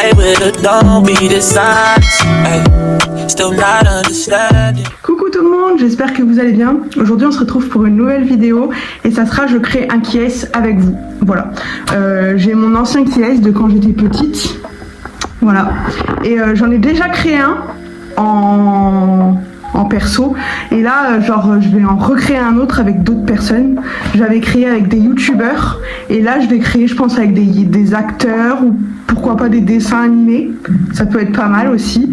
okay with it, don't be dishonest. Ay, still not understanding. Coucou tout le monde, j'espère que vous allez bien. Aujourd'hui on se retrouve pour une nouvelle vidéo et ça sera je crée un KS avec vous. Voilà, j'ai mon ancien KS de quand j'étais petite. Voilà, et j'en ai déjà créé un en perso et là je vais en recréer un autre avec d'autres personnes. J'avais créé avec des youtubeurs et là je vais créer je pense avec des acteurs ou pourquoi pas des dessins animés, ça peut être pas mal aussi.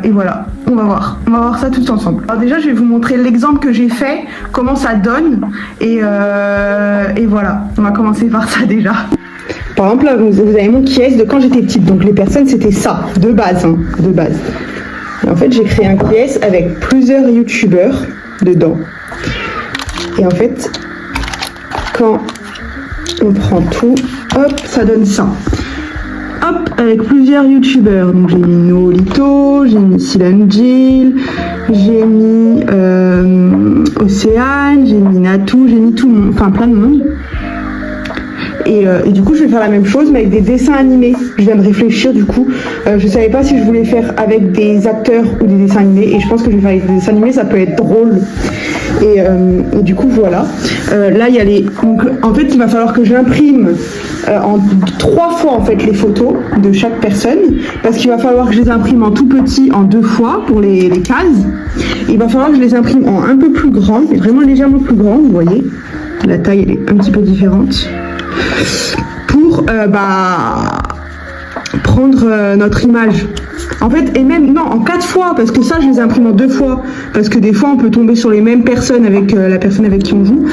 Et voilà, on va voir ça tous ensemble. Alors déjà je vais vous montrer l'exemple que j'ai fait, comment ça donne et voilà, on va commencer par ça déjà. Par exemple là vous avez mon KS de quand j'étais petite, donc les personnes c'était ça, de base. Et en fait j'ai créé un KS avec plusieurs youtubeurs dedans. Et en fait quand on prend tout, hop, ça donne ça. Hop, avec plusieurs youtubeurs. Donc j'ai mis Nolito, j'ai mis Silan Jill, j'ai mis Océane, j'ai mis Natou, j'ai mis tout le monde, enfin plein de monde. Et du coup je vais faire la même chose mais avec des dessins animés. Je viens de réfléchir du coup, je savais pas si je voulais faire avec des acteurs ou des dessins animés et je pense que je vais faire avec des dessins animés, ça peut être drôle. Et du coup voilà, là il y a les, donc en fait il va falloir que j'imprime en 3 fois en fait les photos de chaque personne parce qu'il va falloir que je les imprime en tout petit en 2 fois pour les cases. Il va falloir que je les imprime en un peu plus grand, mais vraiment légèrement plus grand, vous voyez, la taille elle est un petit peu différente. Pour prendre notre image en fait, et même non en 4 fois parce que ça je les imprime en 2 fois parce que des fois on peut tomber sur les mêmes personnes avec la personne avec qui on joue.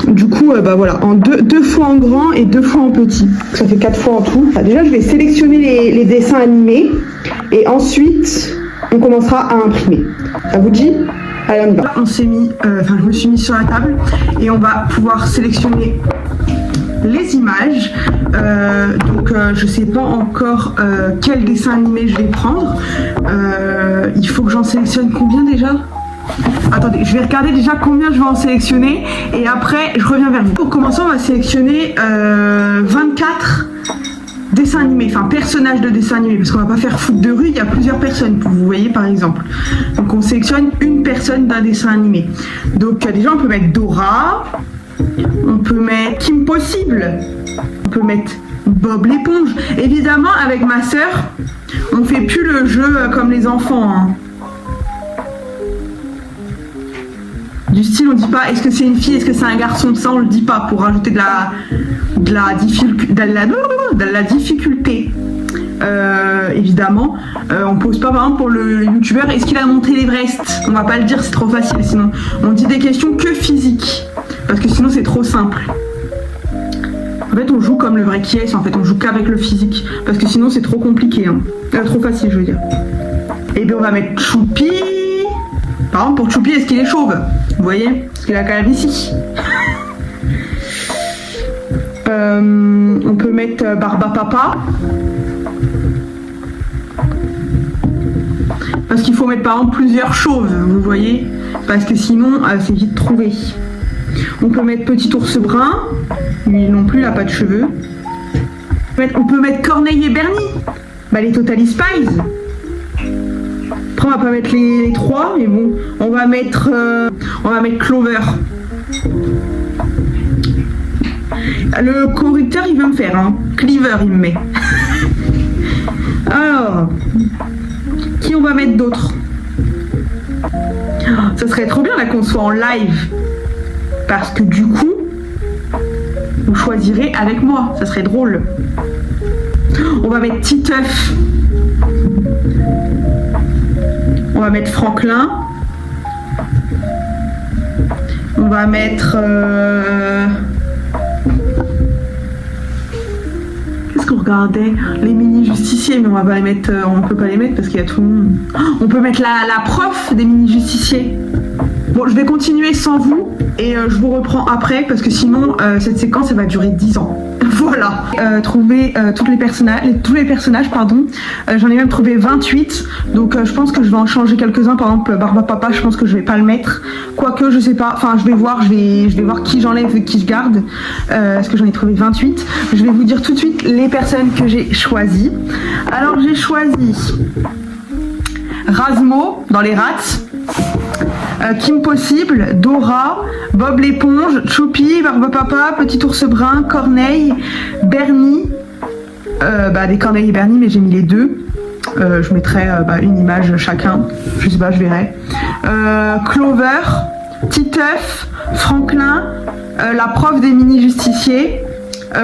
Du coup voilà, en 2 fois en grand et 2 fois en petit, ça fait 4 fois en tout. Enfin, déjà je vais sélectionner les dessins animés et ensuite on commencera à imprimer. Ça vous dit? Allez on y va. On s'est mis, je me suis mis sur la table et on va pouvoir sélectionner les images. Je sais pas encore quel dessin animé je vais prendre. Il faut que j'en sélectionne combien déjà? Attendez, je vais regarder déjà combien je vais en sélectionner et après je reviens vers vous. Pour commencer on va sélectionner 24 dessins animés, enfin personnages de dessins animés, parce qu'on va pas faire foot de rue, il y a plusieurs personnes, vous voyez par exemple. Donc on sélectionne une personne d'un dessin animé. Donc déjà on peut mettre Dora, on peut mettre Kim Possible, on peut mettre Bob l'éponge. Évidemment avec ma sœur on fait plus le jeu comme les enfants hein. Du style on dit pas est-ce que c'est une fille, est-ce que c'est un garçon, ça on le dit pas pour rajouter de la difficulté. Évidemment on pose pas par exemple pour le youtubeur est-ce qu'il a monté l'Everest, on va pas le dire, c'est trop facile, sinon on dit des questions que physiques parce que sinon c'est trop simple. En fait on joue comme le vrai KS, en fait on joue qu'avec le physique parce que sinon c'est trop compliqué hein. Trop facile je veux dire. Et bien on va mettre Choupi. Par exemple pour Choupi, est-ce qu'il est chauve? Vous voyez, parce qu'il a quand même ici. On peut mettre Barba Papa. Parce qu'il faut mettre par exemple plusieurs chauves, vous voyez, parce que sinon c'est vite trouvé. On peut mettre Petit Ours Brun, lui non plus il n'a pas de cheveux. On peut mettre Corneille et Bernie, les Totally Spies. Après on va pas mettre les 3, mais bon, on va mettre Clover. Le correcteur il veut me faire, hein. Cleaver il me met. Alors, qui on va mettre d'autres? Ça serait trop bien là qu'on soit en live. Parce que du coup, vous choisirez avec moi, ça serait drôle. On va mettre Titeuf. On va mettre Franklin. On va mettre... Qu'est-ce qu'on regardait? Les mini-justiciers, mais on va pas les mettre, on peut pas les mettre parce qu'il y a tout le monde. On peut mettre la prof des mini-justiciers. Bon, je vais continuer sans vous et je vous reprends après parce que sinon cette séquence elle va durer 10 ans. Voilà. voilà. Trouver tous les personnages, pardon. J'en ai même trouvé 28. Donc je pense que je vais en changer quelques-uns. Par exemple, Barba Papa, je pense que je vais pas le mettre. Quoique, je sais pas. Enfin, je vais voir qui j'enlève et qui je garde. Parce que j'en ai trouvé 28. Je vais vous dire tout de suite les personnes que j'ai choisies. Alors, j'ai choisi Razmo dans les Rats. Kim Possible, Dora, Bob l'éponge, Choupi, Barbe Papa, Petit ours brun, Corneille, Bernie, des Corneille et Bernie, mais j'ai mis les deux. Je mettrai une image chacun, je sais pas, je verrai. Clover, Titeuf, Franklin, la prof des mini-justiciers,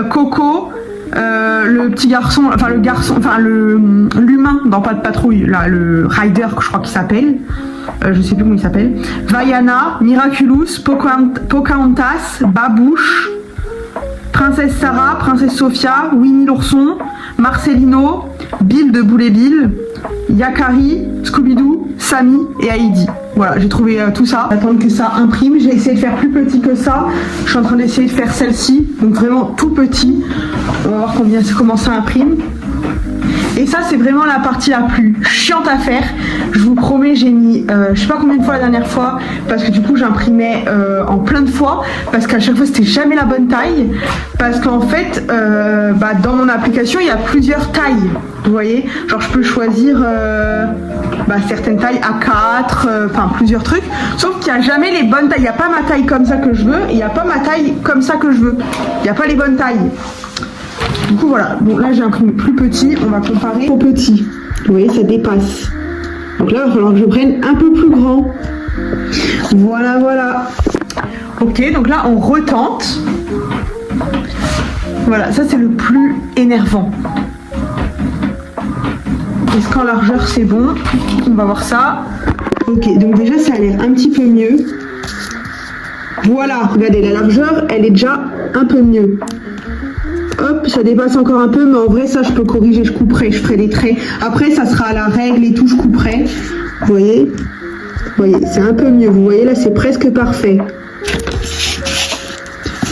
Coco, le petit garçon, l'humain dans Pas de patrouille, là, le Ryder, je crois qu'il s'appelle. Je sais plus comment il s'appelle. Vaiana, Miraculous, Pocahontas, Babouche, Princesse Sarah, Princesse Sophia, Winnie l'ourson, Marcelino, Bill de Boule et Bill, Yakari, Scooby-Doo, Sammy et Heidi. Voilà, j'ai trouvé tout ça. J'attends que ça imprime. J'ai essayé de faire plus petit que ça. Je suis en train d'essayer de faire celle-ci, donc vraiment tout petit. On va voir comment ça imprime. Et ça, c'est vraiment la partie la plus chiante à faire. Je vous promets, j'ai mis je sais pas combien de fois la dernière fois, parce que du coup j'imprimais en plein de fois, parce qu'à chaque fois c'était jamais la bonne taille, parce qu'en fait dans mon application il y a plusieurs tailles, vous voyez, genre je peux choisir certaines tailles A4, plusieurs trucs, sauf qu'il n'y a jamais les bonnes tailles. Il n'y a pas ma taille comme ça que je veux, et il n'y a pas ma taille comme ça que je veux, il n'y a pas les bonnes tailles. Du coup voilà, bon là j'ai imprimé plus petit, on va comparer au petit. Vous voyez, ça dépasse. Donc là il va falloir que je prenne un peu plus grand. Voilà. Ok, donc là on retente. Voilà, ça c'est le plus énervant. Est-ce qu'en largeur c'est bon? On va voir ça. Ok, donc déjà ça a l'air un petit peu mieux. Voilà, regardez, la largeur elle est déjà un peu mieux. Hop, ça dépasse encore un peu, mais en vrai, ça, je peux corriger, je couperai, je ferai des traits. Après, ça sera à la règle et tout, je couperai. Vous voyez, c'est un peu mieux. Vous voyez, là, c'est presque parfait.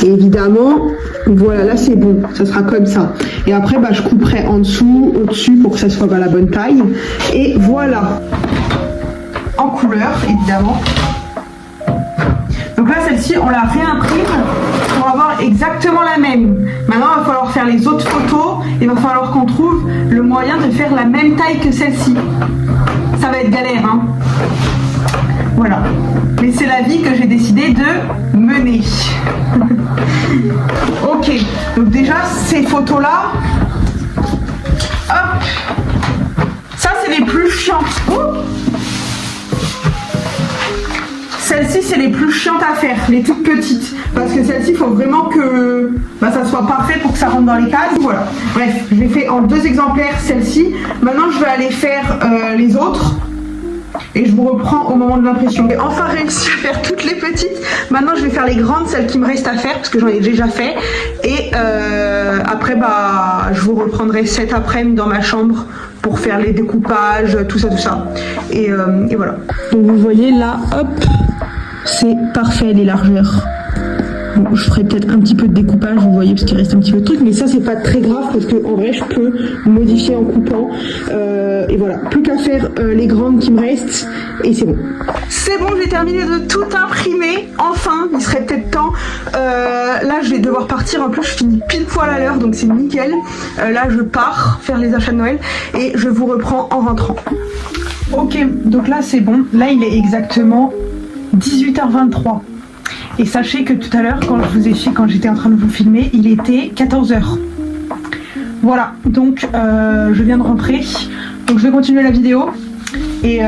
Et évidemment, voilà, là, c'est bon. Ça sera comme ça. Et après, je couperai en dessous, au-dessus, pour que ça soit la bonne taille. Et voilà. En couleur, évidemment. Donc là, celle-ci, on la réimprime pour avoir exactement la même. Maintenant, il va falloir faire les autres photos et il va falloir qu'on trouve le moyen de faire la même taille que celle-ci. Ça va être galère, hein. Voilà. Mais c'est la vie que j'ai décidé de mener. Ok. Donc déjà, ces photos-là, hop. Ça, c'est les plus chiantes. Celles-ci, c'est les plus chiantes à faire, les toutes petites. Parce que celles-ci, il faut vraiment que ça soit parfait pour que ça rentre dans les cases. Voilà. Bref, j'ai fait en 2 exemplaires celle-ci. Maintenant, je vais aller faire les autres. Et je vous reprends au moment de l'impression. J'ai enfin réussi à faire toutes les petites. Maintenant, je vais faire les grandes, celles qui me restent à faire, parce que j'en ai déjà fait. Et après, je vous reprendrai cet après-midi dans ma chambre pour faire les découpages, tout ça. Et voilà. Donc vous voyez là, hop, c'est parfait les largeurs. Bon, je ferai peut-être un petit peu de découpage, vous voyez, parce qu'il reste un petit peu de truc, mais ça c'est pas très grave parce que en vrai je peux modifier en coupant. Et voilà, plus qu'à faire les grandes qui me restent et c'est bon. C'est bon, j'ai terminé de tout imprimer. Enfin, il serait peut-être temps. Là, je vais devoir partir. En plus, je finis pile poil à l'heure, donc c'est nickel. Là, je pars faire les achats de Noël et je vous reprends en rentrant. Ok, donc là c'est bon. Là, il est exactement 18h23. Et sachez que tout à l'heure, quand j'étais en train de vous filmer, il était 14h. Voilà, donc je viens de rentrer. Donc je vais continuer la vidéo. Et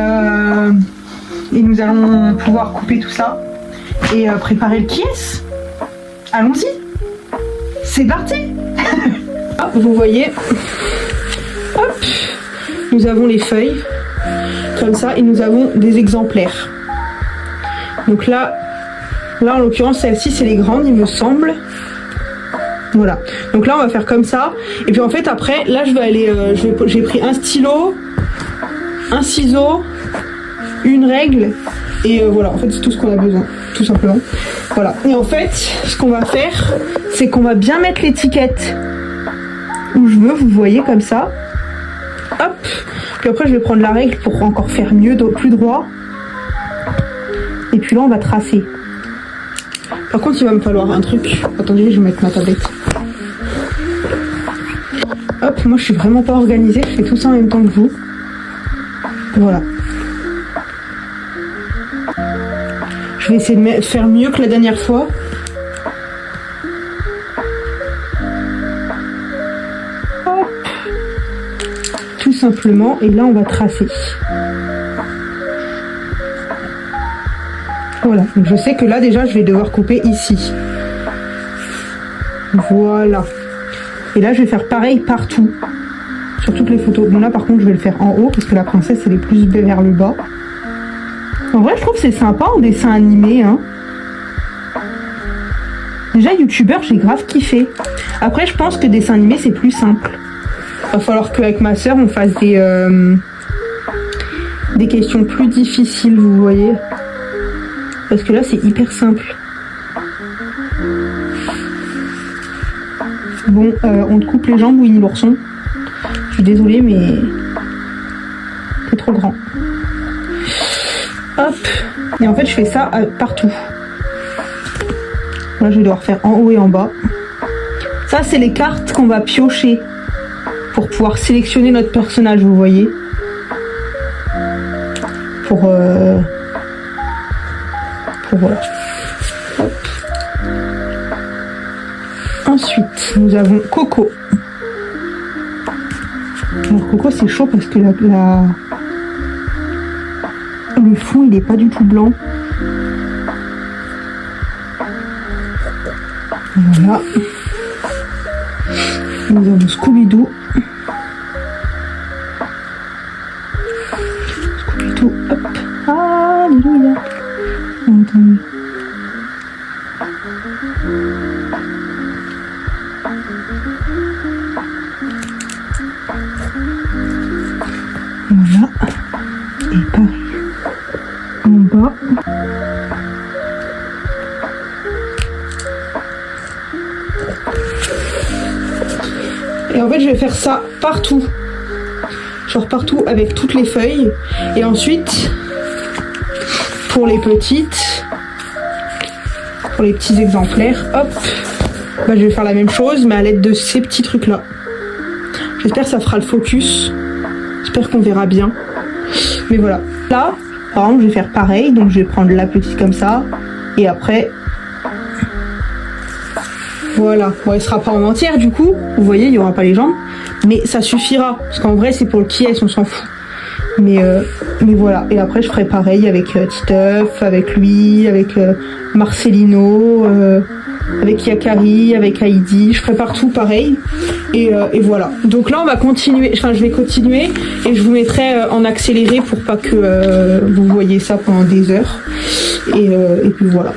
nous allons pouvoir couper tout ça. Et préparer le kiss. Allons-y. C'est parti. Vous voyez. Hop. Nous avons les feuilles. Comme ça. Et nous avons des exemplaires. Donc là en l'occurrence, celle-ci, c'est les grandes, il me semble. Voilà. Donc là, on va faire comme ça. Et puis en fait, après, là, je vais aller... j'ai pris un stylo, un ciseau, une règle. Et voilà, en fait, c'est tout ce qu'on a besoin, tout simplement. Voilà. Et en fait, ce qu'on va faire, c'est qu'on va bien mettre l'étiquette où je veux, vous voyez, comme ça. Hop. Puis après, je vais prendre la règle pour encore faire mieux, plus droit. Et puis là, on va tracer. Par contre, il va me falloir un truc. Attendez, je vais mettre ma tablette. Hop, moi, je suis vraiment pas organisée. Je fais tout ça en même temps que vous. Voilà. Je vais essayer de faire mieux que la dernière fois. Hop. Tout simplement. Et là, on va tracer. Voilà. Donc, je sais que là, déjà, je vais devoir couper ici. Voilà. Et là, je vais faire pareil partout. Sur toutes les photos. Bon, là, par contre, je vais le faire en haut parce que la princesse, elle est plus vers le bas. En vrai, je trouve que c'est sympa en dessin animé. Hein. Déjà, youtubeur, j'ai grave kiffé. Après, je pense que dessin animé, c'est plus simple. Va falloir qu'avec ma soeur, on fasse des questions plus difficiles, vous voyez. Parce que là, c'est hyper simple. Bon, on te coupe les jambes, Winnie l'ourson. Je suis désolée, mais c'est trop grand. Hop. Et en fait, je fais ça partout. Là, je vais devoir faire en haut et en bas. Ça, c'est les cartes qu'on va piocher pour pouvoir sélectionner notre personnage, vous voyez. Pour voilà. Hop. Ensuite, nous avons Coco. Alors, Coco, c'est chaud parce que le fond, il n'est pas du tout blanc. Voilà. Nous avons Scooby-Doo. Scooby-Doo, hop. Alléluia. Attendez. Voilà. Et pareil. En bas. Et en fait, je vais faire ça partout. Genre partout avec toutes les feuilles. Et ensuite, pour les petites, pour les petits exemplaires, hop, bah, je vais faire la même chose, mais à l'aide de ces petits trucs-là. J'espère que ça fera le focus. J'espère qu'on verra bien. Mais voilà. Là, par exemple, je vais faire pareil. Donc, je vais prendre la petite comme ça. Et après... Voilà. Bon, elle sera pas en entière, du coup. Vous voyez, il n'y aura pas les jambes. Mais ça suffira. Parce qu'en vrai, c'est pour le qui est, on s'en fout. Mais voilà. Et après, je ferai pareil avec Titeuf, avec lui, avec Marcelino, avec Yakari, avec Heidi. Je ferai partout pareil. Et voilà. Donc là, on va continuer. Enfin, je vais continuer. Et je vous mettrai en accéléré pour pas que vous voyez ça pendant des heures. Et puis voilà.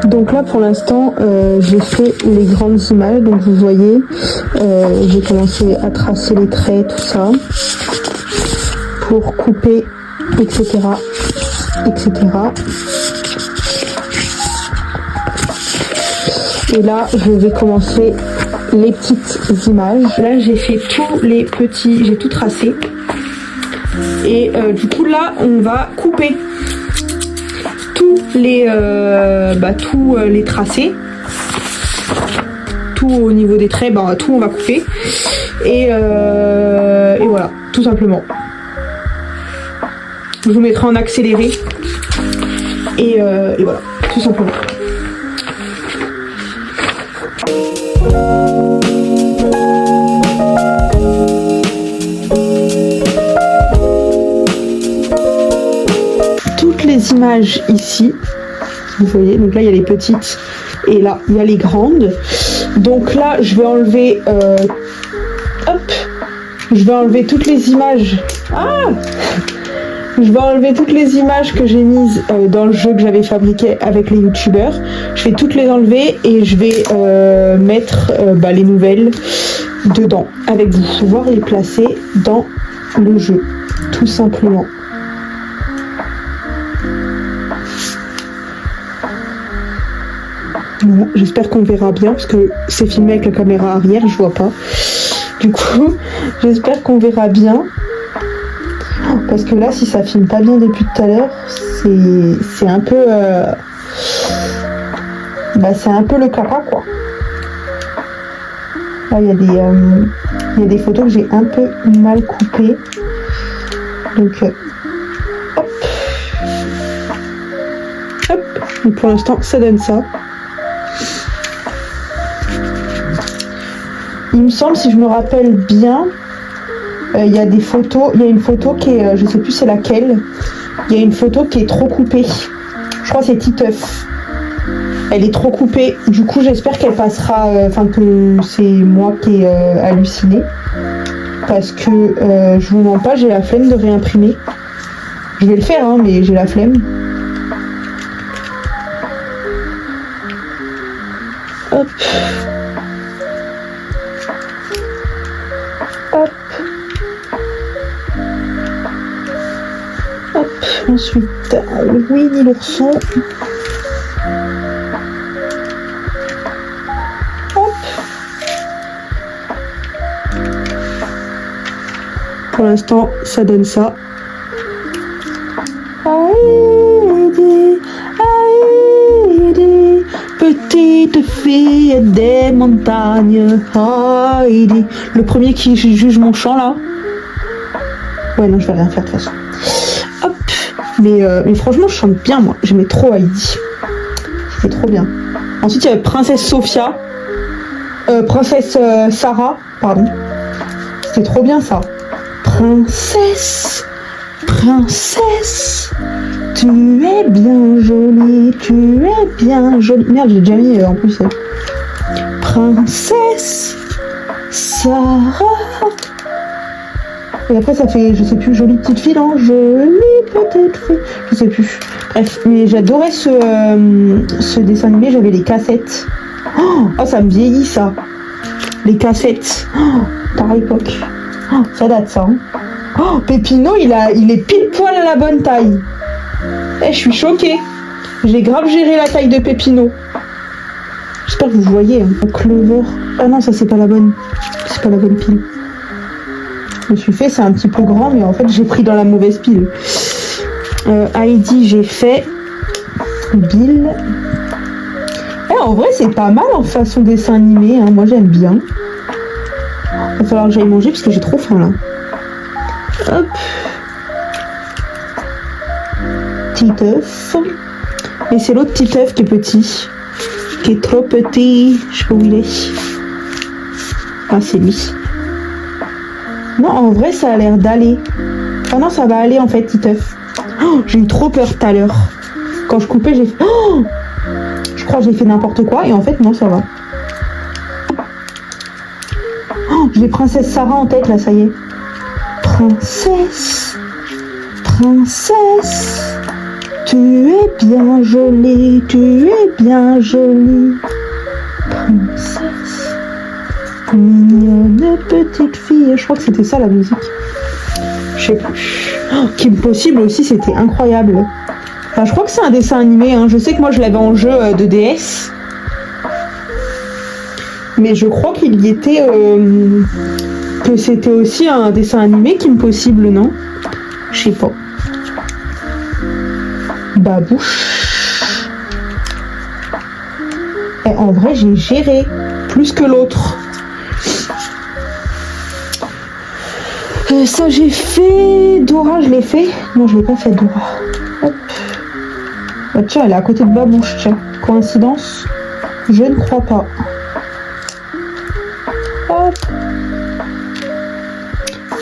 Donc là pour l'instant j'ai fait les grandes images, donc vous voyez j'ai commencé à tracer les traits, tout ça, pour couper, etc. Et là je vais commencer les petites images. Là j'ai fait tous les petits, j'ai tout tracé. Et du coup là on va couper tous les tracés, tout au niveau des traits, bah, tout on va couper et voilà, tout simplement. Je vous mettrai en accéléré et voilà, tout simplement. Les images ici, vous voyez, donc là il y a les petites et là il y a les grandes. Donc là je vais enlever je vais enlever toutes les images. Je vais enlever toutes les images que j'ai mises dans le jeu que j'avais fabriqué avec les youtubeurs. Je vais toutes les enlever et je vais mettre les nouvelles dedans avec vous, pouvoir les placer dans le jeu, tout simplement. Voilà, j'espère qu'on verra bien parce que c'est filmé avec la caméra arrière, je vois pas. Du coup, j'espère qu'on verra bien. Parce que là, si ça filme pas bien depuis tout à l'heure, c'est un peu... c'est un peu le caca, quoi. Là, il y a des photos que j'ai un peu mal coupées. Donc, hop. Hop. Et pour l'instant, ça donne ça. Il me semble, si je me rappelle bien, il y a des photos. Il y a une photo qui est, je sais plus c'est laquelle. Il y a une photo qui est trop coupée. Je crois que c'est Titeuf. Elle est trop coupée. Du coup, j'espère qu'elle passera. Que c'est moi qui ai halluciné. Parce que je vous mens pas, j'ai la flemme de réimprimer. Je vais le faire, hein, mais j'ai la flemme. Hop. Hop. Hop. Ensuite, Winnie l'ourson. Hop. Pour l'instant, ça donne ça. Heidi, Heidi, petite fille des montagnes, Heidi. Le premier qui juge mon chant là. Ouais, non, je vais rien faire de toute façon. Hop. Mais franchement, je chante bien, moi. J'aimais trop Heidi. C'était trop bien. Ensuite, il y avait Princesse Sophia. Princesse Sarah, pardon. C'était trop bien ça. Princesse, princesse, tu es bien jolie, tu es bien jolie. Merde, j'ai déjà mis en plus. Princesse Sarah. Et après ça fait, je sais plus, jolie petite fille, non, jolie petite fille, je sais plus. Bref, mais j'adorais ce dessin animé, j'avais les cassettes. Oh, ça me vieillit ça. Les cassettes. Par époque. Ça date ça. Hein. Oh, Pépino, il est pile poil à la bonne taille. Je suis choquée. J'ai grave géré la taille de Pépino. J'espère que vous voyez. Hein. Clover. Ah non, ça c'est pas la bonne. C'est pas la bonne pile. Je me suis fait, c'est un petit peu grand, mais en fait j'ai pris dans la mauvaise pile. Heidi, j'ai fait. Bill. En vrai, c'est pas mal en façon dessin animé. Hein. Moi, j'aime bien. Il va falloir que j'aille manger parce que j'ai trop faim là. Hop. Titeuf. Et c'est l'autre Titeuf qui est petit. Qui est trop petit. Je sais pas où il est. Ah, c'est lui. Non, en vrai, ça a l'air d'aller. Ah non, ça va aller en fait, Titeuf. Oh, j'ai eu trop peur tout à l'heure. Quand je coupais, j'ai fait... Oh, je crois que j'ai fait n'importe quoi. Et en fait, non, ça va. Oh, j'ai Princesse Sarah en tête, là, ça y est. Princesse, princesse, tu es bien jolie, tu es bien jolie. Princesse, mignonne petite fille. Je crois que c'était ça la musique. Je sais plus. Oh, Kim Possible aussi, c'était incroyable. Enfin, je crois que c'est un dessin animé. Hein. Je sais que moi je l'avais en jeu de DS. Mais je crois qu'il y était. Que c'était aussi un dessin animé Kim Possible, non? Je sais pas. Babouche. Et en vrai, j'ai géré plus que l'autre. Ça, j'ai fait. Dora, je l'ai fait. Non, je l'ai pas fait, Dora. Hop. Bah, tiens, elle est à côté de Babouche, tiens. Coïncidence? Je ne crois pas. Hop.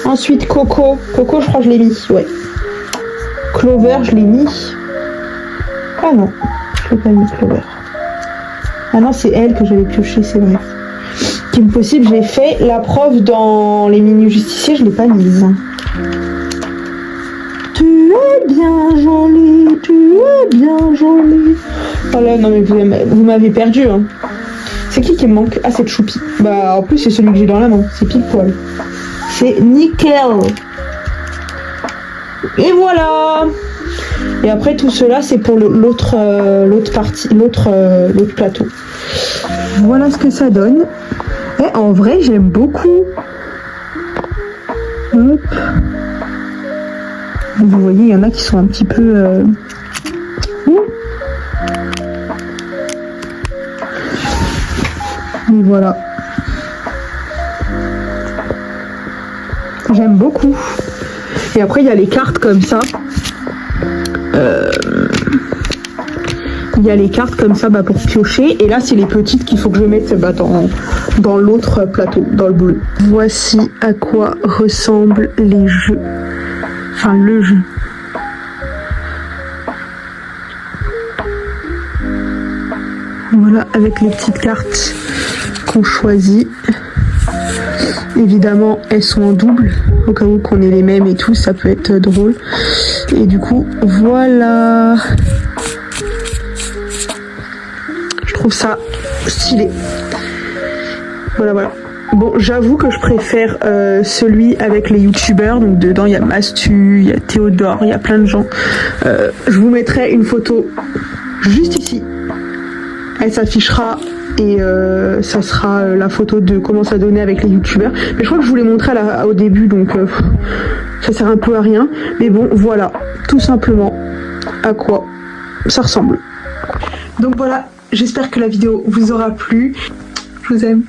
Ensuite, Coco. Coco, je crois que je l'ai mis. Ouais. Clover, je l'ai mis. Ah non, je l'ai pas mis, Clover. Ah non, c'est elle que j'avais pioché, c'est vrai. Kim Possible, j'ai fait. La prof dans Les Mini-Justiciers, je l'ai pas mise. Tu es bien jolie, tu es bien jolie. Oh là, non mais vous m'avez perdu. Hein. C'est C'est qui me manque? Ah, c'est Choupi. Bah, en plus, c'est celui que j'ai dans la main. C'est pile poil. C'est nickel. Et voilà. Et après, tout cela, c'est pour l'autre partie, l'autre plateau. Voilà ce que ça donne. Et en vrai, j'aime beaucoup. Hop. Vous voyez, il y en a qui sont un petit peu... Et voilà. J'aime beaucoup. Et après, il y a les cartes comme ça. Il y a les cartes comme ça pour piocher. Et là, c'est les petites qu'il faut que je mette dans l'autre plateau, dans le bleu. Voici à quoi ressemblent les jeux. Enfin, le jeu. Voilà, avec les petites cartes qu'on choisit. Évidemment, elles sont en double, au cas où qu'on ait les mêmes et tout, ça peut être drôle. Et du coup, voilà. Je trouve ça stylé. Voilà. Bon, j'avoue que je préfère celui avec les youtubeurs. Donc dedans, il y a Mastu, il y a Théodore, il y a plein de gens. Je vous mettrai une photo juste ici. Elle s'affichera et ça sera la photo de comment ça donnait avec les youtubeurs. Mais je crois que je vous l'ai montré au début, donc ça sert un peu à rien. Mais bon, voilà, tout simplement à quoi ça ressemble. Donc voilà, j'espère que la vidéo vous aura plu. Je vous aime.